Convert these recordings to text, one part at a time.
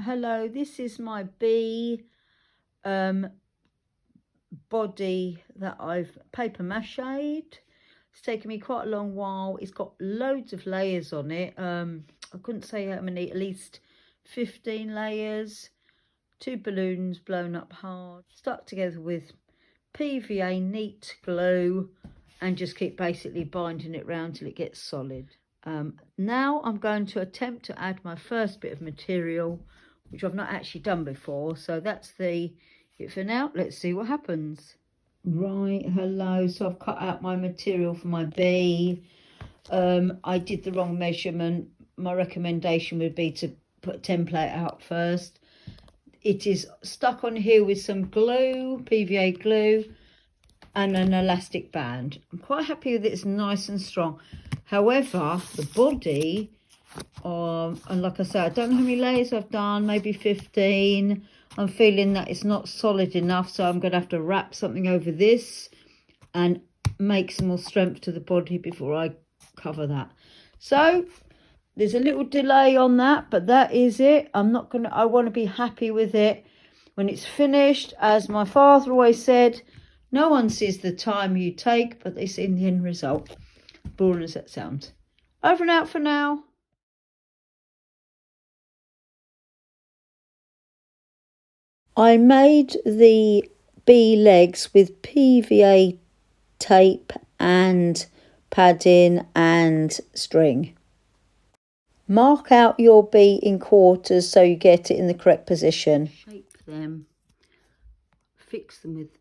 Hello, this is my bee body that I've paper mache'd. It's taken me quite a long while. It's got loads of layers on it. I couldn't say how many, at least 15 layers. 2 balloons blown up hard, stuck together with PVA neat glue, and just keep basically binding it round till it gets solid. Now I'm going to attempt to add my first bit of material, which I've not actually done before. So that's it for now. Let's see what happens. Right, hello. So I've cut out my material for my bee. I did the wrong measurement. My recommendation would be to put a template out first. It is stuck on here with some glue, PVA glue, and an elastic band. I'm quite happy with it. It's nice and strong. However, the body, and like I said, I don't know how many layers I've done, maybe 15. I'm feeling that it's not solid enough, so I'm going to have to wrap something over this and make some more strength to the body before I cover that. So there's a little delay on that, but that is it. I want to be happy with it when it's finished. As my father always said, no one sees the time you take, but they see the end result. Boring as that sounds. Over and out for now. I made the bee legs with PVA tape and padding and string. Mark out your bee in quarters so you get it in the correct position. Shape them, fix them with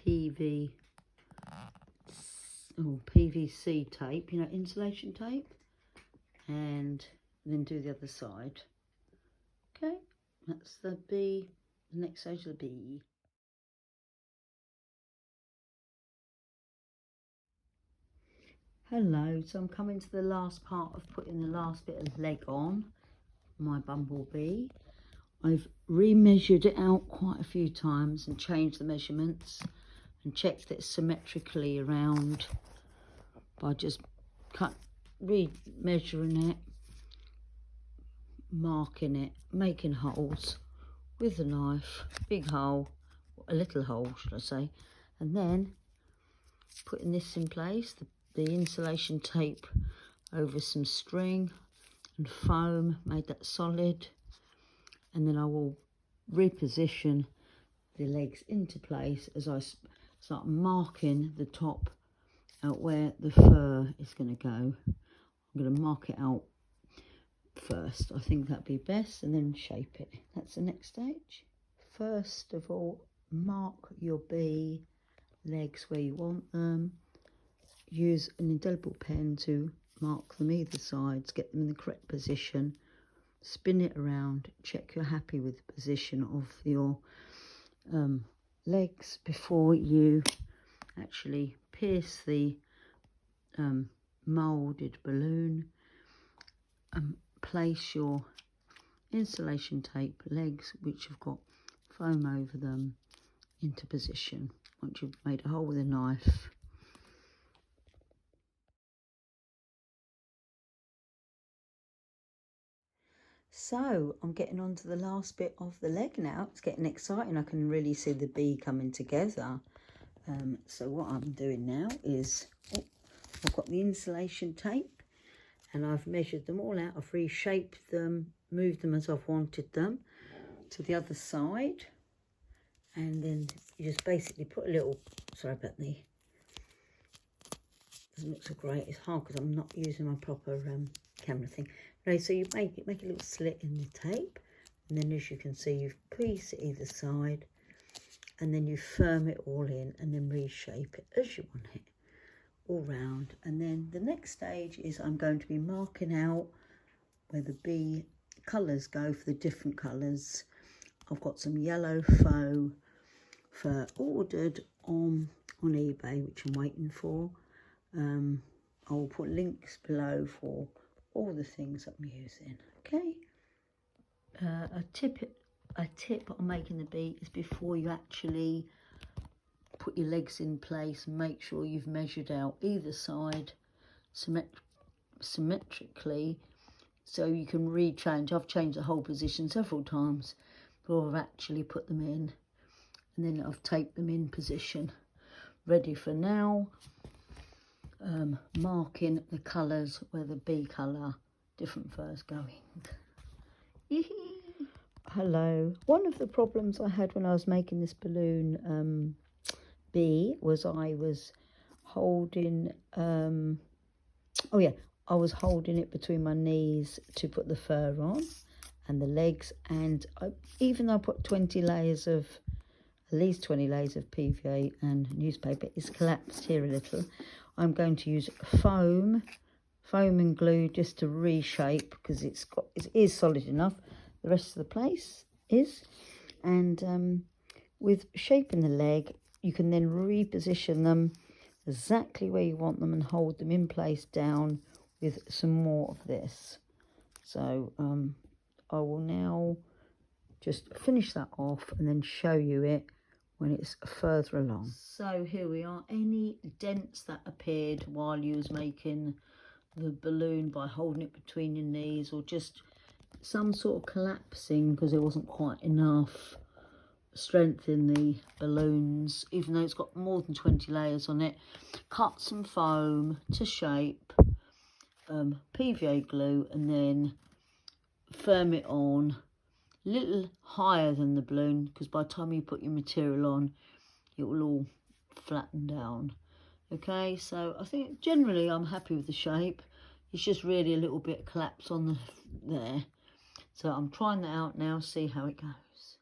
PVC tape, insulation tape, and then do the other side. Okay, that's the bee, the next stage of the bee. Hello, so I'm coming to the last part of putting the last bit of leg on my bumblebee. I've re-measured it out quite a few times and changed the measurements and checked it symmetrically around by just re-measuring it, marking it, making holes with a knife, big hole, a little hole should I say, and then putting this in place, the insulation tape over some string and foam, made that solid, and then I will reposition the legs into place as I start marking the top out where the fur is going to go. I'm going to mark it out first. I think that'd be best, and then shape it. That's the next stage. First of all, mark your bee legs where you want them. Use an indelible pen to mark them either sides, get them in the correct position. Spin it around, check you're happy with the position of your legs before you actually pierce the moulded balloon. Place your insulation tape legs, which have got foam over them, into position once you've made a hole with a knife. So I'm getting on to the last bit of the leg now. It's getting exciting. I can really see the bee coming together. So what I'm doing now is, I've got the insulation tape and I've measured them all out. I've reshaped them, moved them as I've wanted them to the other side. And then you just basically put a little, sorry about the, doesn't look so great. It's hard because I'm not using my proper camera thing. Right, so you make a little slit in the tape, and then as you can see, you've pieced it either side, and then you firm it all in, and then reshape it as you want it, all round. And then the next stage is I'm going to be marking out where the bee colours go for the different colours. I've got some yellow faux fur ordered on eBay, which I'm waiting for. I will put links below for all the things I'm using. Okay. A tip on making the bee is before you actually put your legs in place and make sure you've measured out either side symmetrically, so you can rechange. I've changed the whole position several times before I've actually put them in, and then I've taped them in position, ready for now. Marking the colours where the bee colour, different furs going. Hello. One of the problems I had when I was making this balloon bee was I was holding, I was holding it between my knees to put the fur on and the legs, and even though I put 20 layers of, at least 20 layers of PVA and newspaper, it's collapsed here a little. I'm going to use foam and glue just to reshape, because it is solid enough. The rest of the place is, and with shaping the leg, you can then reposition them exactly where you want them and hold them in place down with some more of this. So I will now just finish that off and then show you it when it's further along. So here we are. Any dents that appeared while you was making the balloon by holding it between your knees, or just some sort of collapsing because there wasn't quite enough strength in the balloons, even though it's got more than 20 layers on it, cut some foam to shape, PVA glue, and then firm it on a little higher than the balloon, because by the time you put your material on, it will all flatten down. Okay, so I think generally I'm happy with the shape. It's just really a little bit collapse on there. So I'm trying that out now, see how it goes.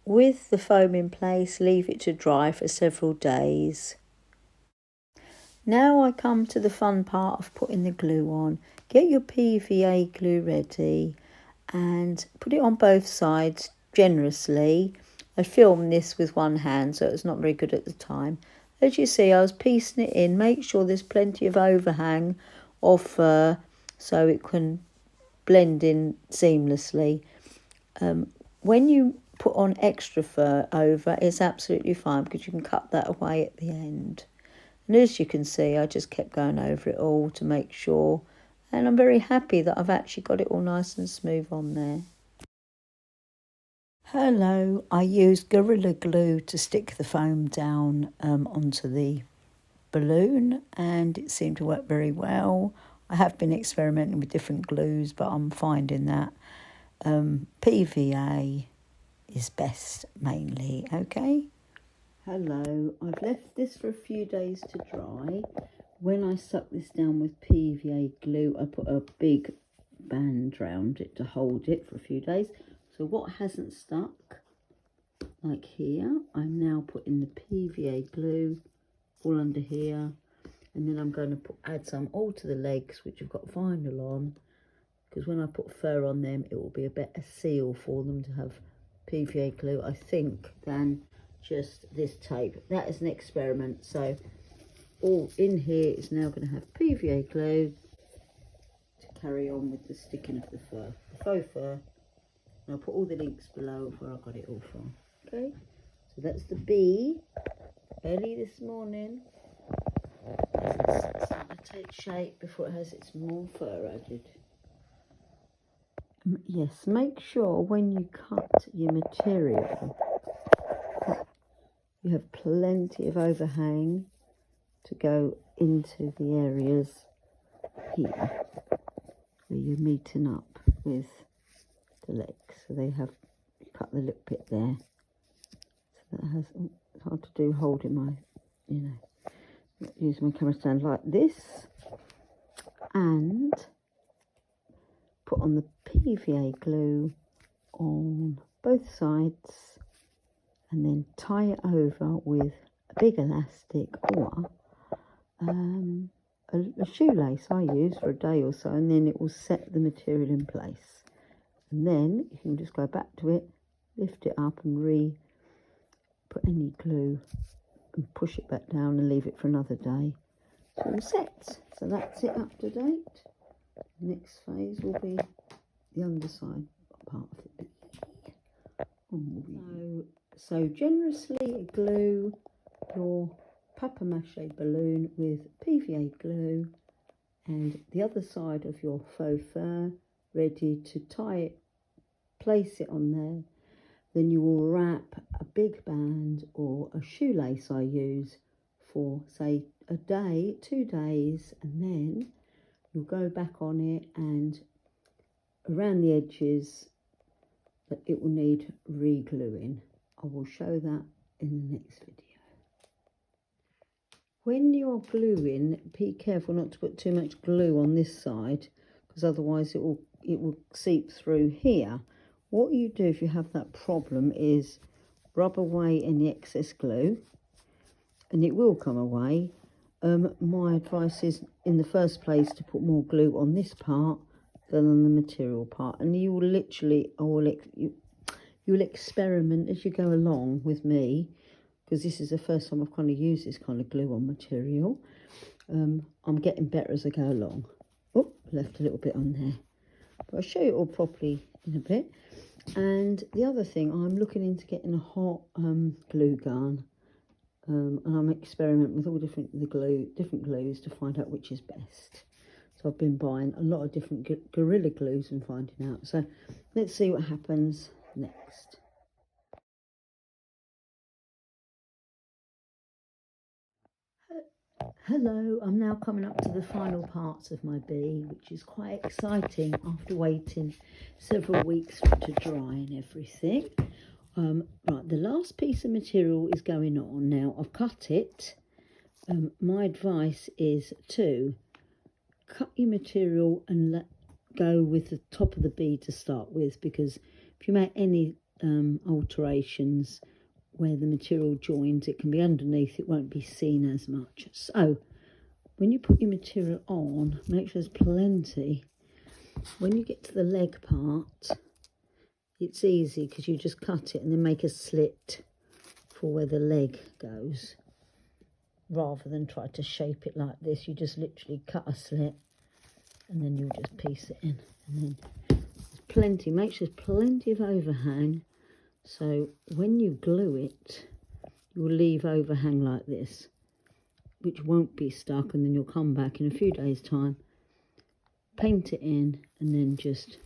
With the foam in place, leave it to dry for several days. Now I come to the fun part of putting the glue on. Get your PVA glue ready and put it on both sides generously. I filmed this with one hand, so it's not very good at the time. As you see, I was piecing it in. Make sure there's plenty of overhang of fur so it can blend in seamlessly. When you put on extra fur over, it's absolutely fine because you can cut that away at the end. And as you can see, I just kept going over it all to make sure, and I'm very happy that I've actually got it all nice and smooth on there. Hello, I used Gorilla Glue to stick the foam down onto the balloon, and it seemed to work very well. I have been experimenting with different glues, but I'm finding that PVA is best mainly, okay? Hello, I've left this for a few days to dry. When I stuck this down with PVA glue, I put a big band around it to hold it for a few days. So what hasn't stuck, like here, I'm now putting the PVA glue all under here, and then I'm going to add some all to the legs, which have got vinyl on, because when I put fur on them, it will be a better seal for them to have PVA glue, I think, than just this tape. That is an experiment. So all in here is now going to have PVA glue to carry on with the sticking of the fur, the faux fur. And I'll put all the links below of where I got it all from. Okay, so that's the bee, early this morning. It's starting to take shape before it has its more fur added. Yes, make sure when you cut your material, you have plenty of overhang to go into the areas here where you're meeting up with the legs. So they have, you cut the lip bit there. So that has, it's hard to do holding my, use my camera stand like this, and put on the PVA glue on both sides, and then tie it over with a big elastic or a shoelace I use for a day or so, and then it will set the material in place. And then you can just go back to it, lift it up and put any glue and push it back down and leave it for another day. So all set. So that's it up to date. Next phase will be the underside part of the bee. So So generously glue your papier-mâché balloon with PVA glue and the other side of your faux fur ready to tie it, place it on there. Then you will wrap a big band or a shoelace I use for say a day, 2 days, and then you'll go back on it and around the edges that it will need re-gluing. I will show that in the next video. When you're gluing, be careful not to put too much glue on this side because otherwise it will seep through here. What you do if you have that problem is rub away any excess glue, and it will come away. My advice is in the first place to put more glue on this part than on the material part, and you will literally, you'll experiment as you go along with me, because this is the first time I've kind of used this kind of glue on material. I'm getting better as I go along. Oh, left a little bit on there, but I'll show you it all properly in a bit. And the other thing, I'm looking into getting a hot glue gun, and I'm experimenting with all different glues to find out which is best. So I've been buying a lot of different Gorilla Glues and finding out. So let's see what happens next. Hello, I'm now coming up to the final parts of my bee, which is quite exciting after waiting several weeks to dry and everything. Right, the last piece of material is going on now. I've cut it. My advice is to cut your material and let go with the top of the bee to start with, because if you make any alterations where the material joins, it can be underneath, it won't be seen as much. So when you put your material on, make sure there's plenty. When you get to the leg part, it's easy because you just cut it and then make a slit for where the leg goes, rather than try to shape it like this. You just literally cut a slit and then you'll just piece it in, and then there's plenty. Make sure there's plenty of overhang, so when you glue it, you'll leave overhang like this, which won't be stuck, and then you'll come back in a few days' time, paint it in, and then just,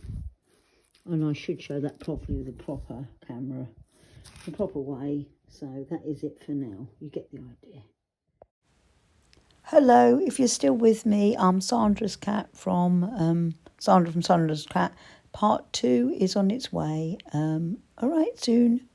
and I should show that properly with a proper camera, the proper way. So that is it for now. You get the idea. Hello, if you're still with me, I'm Sandra's cat from Sandra from Sandra's Cat. Part 2 is on its way. All right, soon.